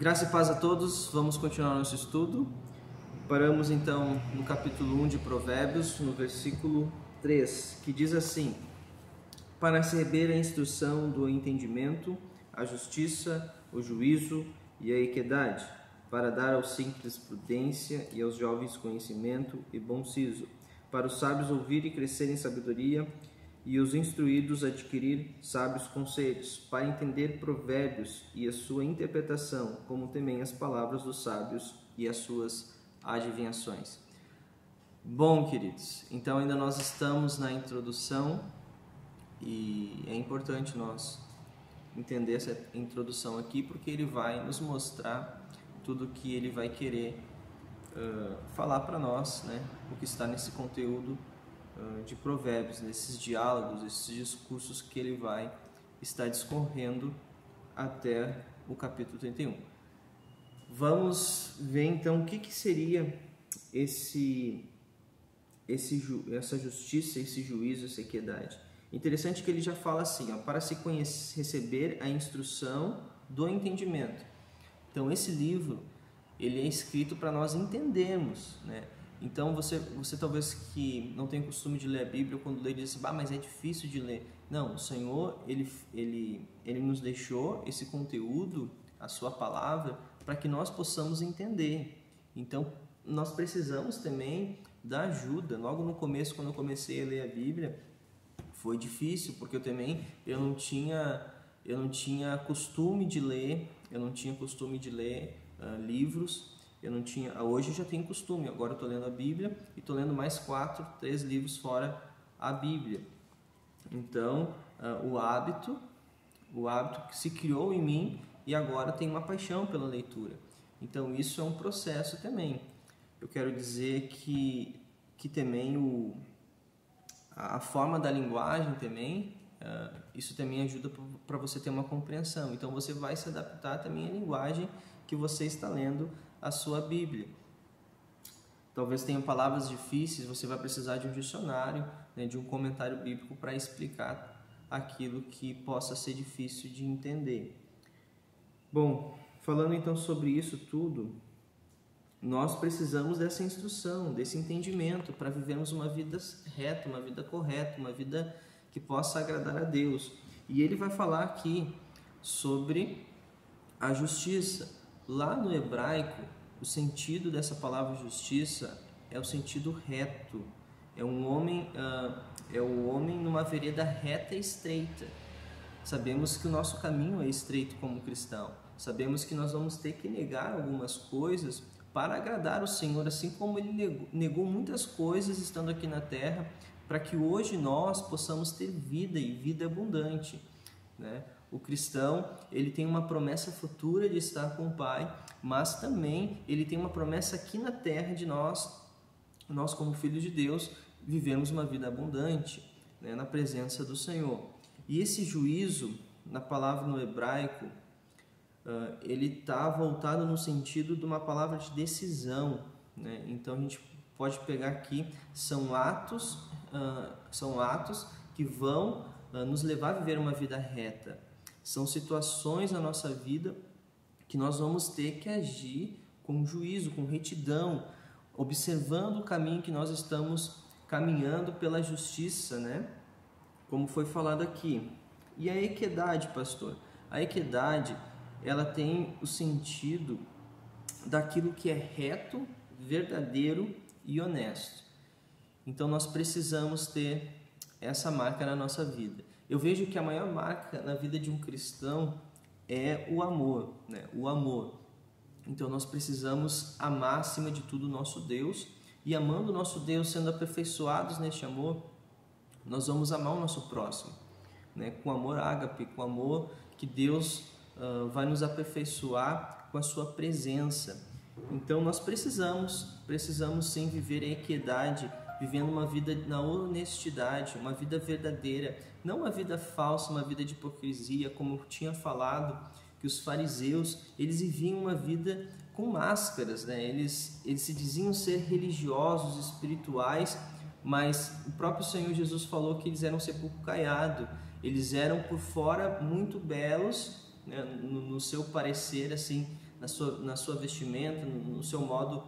Graça e paz a todos, vamos continuar nosso estudo. Paramos então no capítulo 1 de Provérbios, no versículo 3, que diz assim: para receber a instrução do entendimento, a justiça, o juízo e a equidade, para dar aos simples prudência e aos jovens conhecimento e bom siso, para os sábios ouvir e crescer em sabedoria, e os instruídos adquirir sábios conselhos, para entender provérbios e a sua interpretação, como também as palavras dos sábios e as suas adivinhações. Bom, queridos, então ainda nós estamos na introdução e é importante nós entender essa introdução aqui, porque ele vai nos mostrar tudo que ele vai querer falar para nós, né? O que está nesse conteúdo de provérbios, nesses diálogos, esses discursos que ele vai estar discorrendo até o capítulo 31. Vamos ver então o que seria essa justiça, esse juízo, essa equidade. Interessante que ele já fala assim, para se receber a instrução do entendimento. Então esse livro ele é escrito para nós entendermos, né? Então você talvez que não tem costume de ler a Bíblia, quando lê diz assim, mas é difícil de ler. Não, o Senhor ele nos deixou esse conteúdo, a sua palavra, para que nós possamos entender. Então nós precisamos também da ajuda. Logo no começo, quando eu comecei a ler a Bíblia, foi difícil, porque eu não tinha costume de ler, livros. Hoje eu já tenho costume, agora eu estou lendo a Bíblia e estou lendo mais 3 livros fora a Bíblia. Então, o hábito que se criou em mim e agora tem uma paixão pela leitura. Então, isso é um processo também. Eu quero dizer que também a forma da linguagem também, isso também ajuda para você ter uma compreensão. Então, você vai se adaptar também à linguagem que você está lendo a sua Bíblia. Talvez tenha palavras difíceis, você vai precisar de um dicionário, né, de um comentário bíblico para explicar aquilo que possa ser difícil de entender. Bom, falando então sobre isso tudo, nós precisamos dessa instrução, desse entendimento para vivermos uma vida reta, uma vida correta, uma vida que possa agradar a Deus. E ele vai falar aqui sobre a justiça. Lá no hebraico, o sentido dessa palavra justiça é o sentido reto. É o homem numa vereda reta e estreita. Sabemos que o nosso caminho é estreito como cristão. Sabemos que nós vamos ter que negar algumas coisas para agradar o Senhor, assim como Ele negou muitas coisas estando aqui na terra, para que hoje nós possamos ter vida e vida abundante, né? O cristão, ele tem uma promessa futura de estar com o Pai, mas também ele tem uma promessa aqui na terra de nós como filhos de Deus, vivemos uma vida abundante, né, na presença do Senhor. E esse juízo, na palavra no hebraico, ele está voltado no sentido de uma palavra de decisão, né? Então a gente pode pegar aqui, são atos que vão nos levar a viver uma vida reta. São situações na nossa vida que nós vamos ter que agir com juízo, com retidão, observando o caminho que nós estamos caminhando pela justiça, né? Como foi falado aqui. E a equidade, pastor? A equidade, ela tem o sentido daquilo que é reto, verdadeiro e honesto. Então nós precisamos ter essa marca na nossa vida. Eu vejo que a maior marca na vida de um cristão é o amor, né? O amor. Então nós precisamos amar acima de tudo o nosso Deus, e amando o nosso Deus, sendo aperfeiçoados neste amor, nós vamos amar o nosso próximo, né? Com amor ágape, com amor que Deus vai nos aperfeiçoar com a sua presença. Então nós precisamos sim viver a equidade, vivendo uma vida na honestidade, uma vida verdadeira, não uma vida falsa, uma vida de hipocrisia, como eu tinha falado, que os fariseus, eles viviam uma vida com máscaras, né? Eles se diziam ser religiosos, espirituais, mas o próprio Senhor Jesus falou que eles eram sepulcro caiado, eles eram por fora muito belos, né? No seu parecer, assim, na sua vestimenta, no seu modo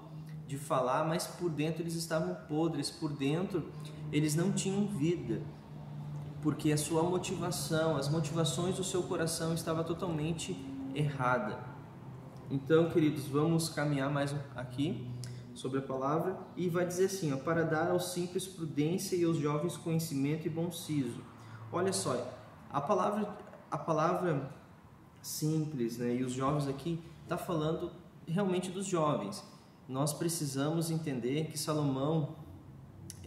de falar, mas por dentro eles estavam podres, por dentro eles não tinham vida, porque a sua motivação, as motivações do seu coração estava totalmente errada. Então, queridos, vamos caminhar mais aqui sobre a palavra, e vai dizer assim, ó, para dar aos simples prudência e aos jovens conhecimento e bom siso. Olha só, a palavra simples, né, e os jovens aqui está falando realmente dos jovens. Nós precisamos entender que Salomão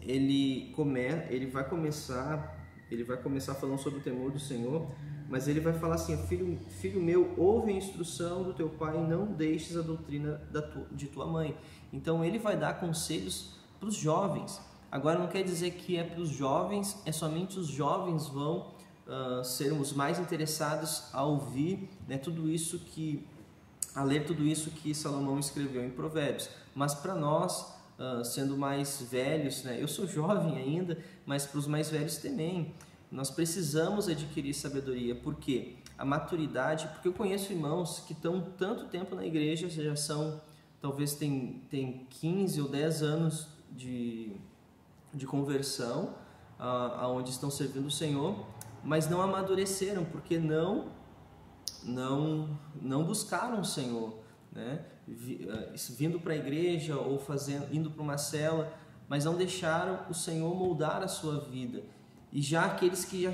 ele vai começar falando sobre o temor do Senhor, mas ele vai falar assim: filho meu, ouve a instrução do teu pai e não deixes a doutrina de tua mãe. Então ele vai dar conselhos para os jovens. Agora não quer dizer que é para os jovens, é somente os jovens vão ser os mais interessados a ouvir, né, a ler tudo isso que Salomão escreveu em Provérbios. Mas para nós, sendo mais velhos, né, eu sou jovem ainda, mas para os mais velhos também, nós precisamos adquirir sabedoria. Por quê? A maturidade, porque eu conheço irmãos que estão tanto tempo na igreja, já são, talvez tem 15 ou 10 anos de conversão, aonde estão servindo o Senhor, mas não amadureceram, porque não buscaram o Senhor, né? Vindo para a igreja ou indo para uma cela, mas não deixaram o Senhor moldar a sua vida. E já aqueles que já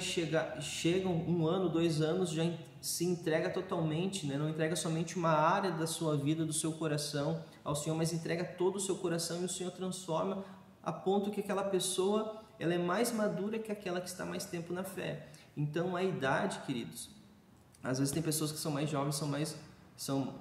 chegam 1 ano, 2 anos, já se entrega totalmente, né? Não entrega somente uma área da sua vida, do seu coração ao Senhor, mas entrega todo o seu coração, e o Senhor transforma a ponto que aquela pessoa ela é mais madura que aquela que está mais tempo na fé. Então a idade, queridos, às vezes tem pessoas que são mais jovens,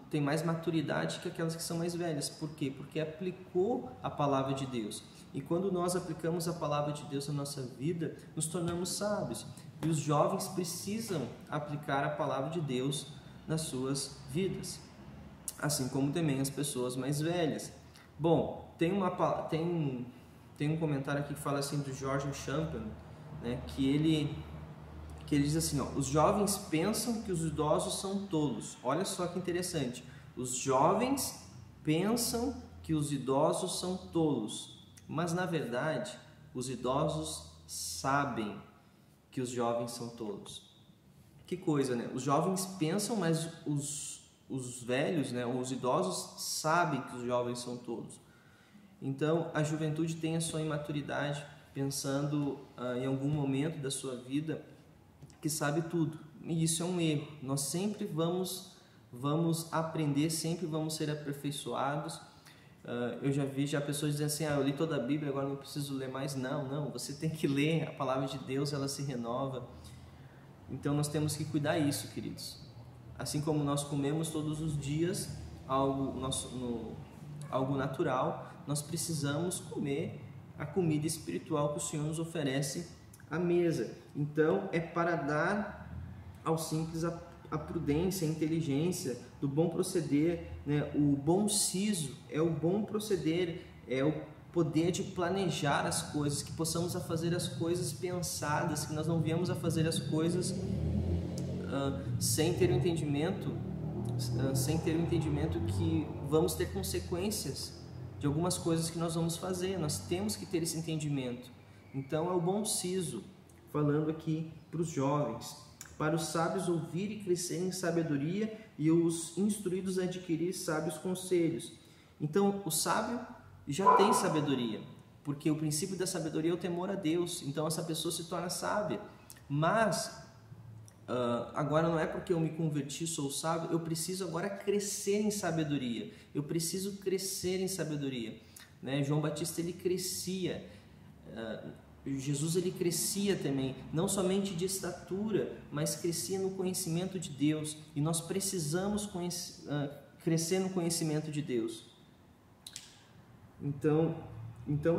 têm mais maturidade que aquelas que são mais velhas. Por quê? Porque aplicou a palavra de Deus. E quando nós aplicamos a palavra de Deus na nossa vida, nos tornamos sábios. E os jovens precisam aplicar a palavra de Deus nas suas vidas, assim como também as pessoas mais velhas. Bom, tem um comentário aqui que fala assim do George Champion, né, que ele diz assim, ó, os jovens pensam que os idosos são tolos. Olha só que interessante. Os jovens pensam que os idosos são tolos, mas na verdade os idosos sabem que os jovens são tolos. Que coisa, né? Os jovens pensam, mas os velhos, né, os idosos sabem que os jovens são tolos. Então a juventude tem a sua imaturidade, pensando em algum momento da sua vida que sabe tudo, e isso é um erro. Nós sempre vamos aprender, sempre vamos ser aperfeiçoados. Eu já vi pessoas dizendo assim, eu li toda a Bíblia, agora não preciso ler mais. Não, você tem que ler, a palavra de Deus, ela se renova. Então nós temos que cuidar disso, queridos. Assim como nós comemos todos os dias algo natural, nós precisamos comer a comida espiritual que o Senhor nos oferece à mesa. Então é para dar aos simples a prudência, a inteligência, do bom proceder, né? O bom siso é o bom proceder, é o poder de planejar as coisas, que possamos a fazer as coisas pensadas, que nós não viemos a fazer as coisas sem ter o entendimento que vamos ter consequências de algumas coisas que nós vamos fazer. Nós temos que ter esse entendimento. Então é o bom siso, falando aqui para os jovens, para os sábios ouvir e crescer em sabedoria, e os instruídos adquirir sábios conselhos. Então o sábio já tem sabedoria, porque o princípio da sabedoria é o temor a Deus. Então essa pessoa se torna sábia. Mas agora não é porque eu me converti, sou sábio, eu preciso agora crescer em sabedoria. Eu preciso crescer em sabedoria, né? João Batista, ele crescia. Jesus, ele crescia também, não somente de estatura, mas crescia no conhecimento de Deus. E nós precisamos crescer no conhecimento de Deus. Então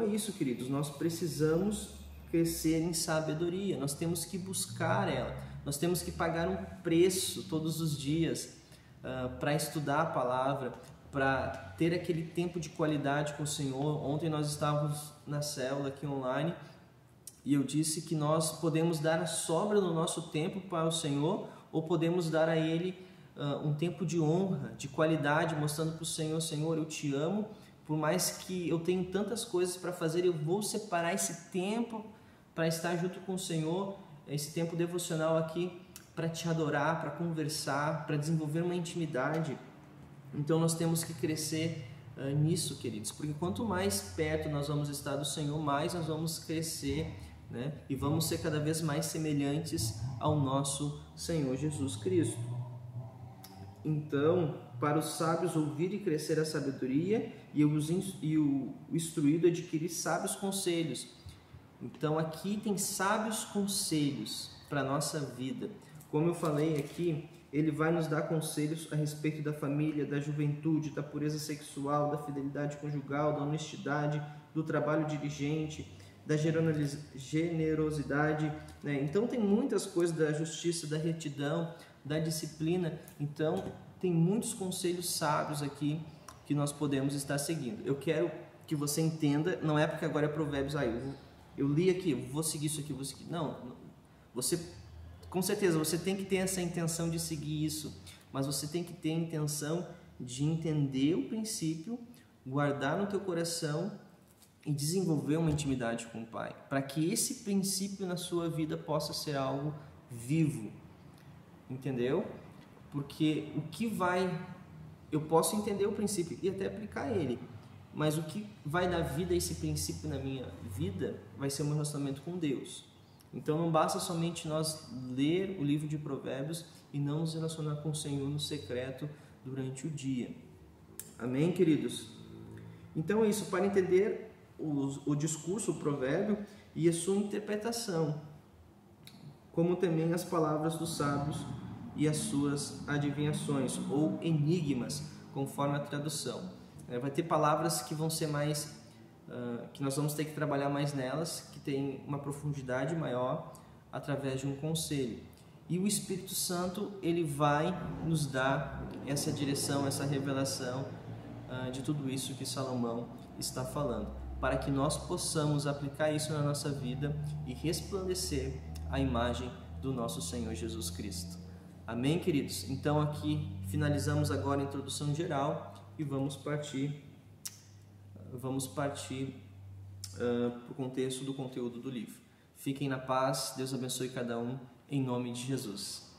é isso, queridos. Nós precisamos crescer em sabedoria. Nós temos que buscar ela. Nós temos que pagar um preço todos os dias para estudar a palavra, para ter aquele tempo de qualidade com o Senhor. Ontem nós estávamos na célula aqui online e eu disse que nós podemos dar a sobra do nosso tempo para o Senhor, ou podemos dar a Ele um tempo de honra, de qualidade, mostrando para o Senhor: Senhor, eu te amo, por mais que eu tenha tantas coisas para fazer, eu vou separar esse tempo para estar junto com o Senhor, esse tempo devocional aqui, para te adorar, para conversar, para desenvolver uma intimidade. Então nós temos que crescer nisso, queridos, porque quanto mais perto nós vamos estar do Senhor, mais nós vamos crescer, né? E vamos ser cada vez mais semelhantes ao nosso Senhor Jesus Cristo. Então, para os sábios ouvir e crescer a sabedoria, e o instruído adquirir sábios conselhos. Então aqui tem sábios conselhos para a nossa vida. Como eu falei aqui, ele vai nos dar conselhos a respeito da família, da juventude, da pureza sexual, da fidelidade conjugal, da honestidade, do trabalho diligente, da generosidade, né? Então tem muitas coisas, da justiça, da retidão, da disciplina. Então tem muitos conselhos sábios aqui que nós podemos estar seguindo. Eu quero que você entenda, não é porque agora é Provérbios, eu li aqui, eu vou seguir isso aqui, vou seguir. Não, você, com certeza, você tem que ter essa intenção de seguir isso, mas você tem que ter a intenção de entender o princípio, guardar no teu coração e desenvolver uma intimidade com o Pai, para que esse princípio na sua vida possa ser algo vivo, entendeu? Porque eu posso entender o princípio e até aplicar ele, mas o que vai dar vida a esse princípio na minha vida vai ser o meu relacionamento com Deus. Então não basta somente nós ler o livro de Provérbios e não nos relacionar com o Senhor no secreto durante o dia. Amém, queridos? Então é isso, para entender o discurso, o provérbio e a sua interpretação, como também as palavras dos sábios e as suas adivinhações ou enigmas, conforme a tradução. Vai ter palavras que vão ser mais, que nós vamos ter que trabalhar mais nelas, que tem uma profundidade maior através de um conselho. E o Espírito Santo, ele vai nos dar essa direção, essa revelação de tudo isso que Salomão está falando, para que nós possamos aplicar isso na nossa vida e resplandecer a imagem do nosso Senhor Jesus Cristo. Amém, queridos? Então aqui finalizamos agora a introdução geral e vamos partir para o contexto do conteúdo do livro. Fiquem na paz, Deus abençoe cada um, em nome de Jesus.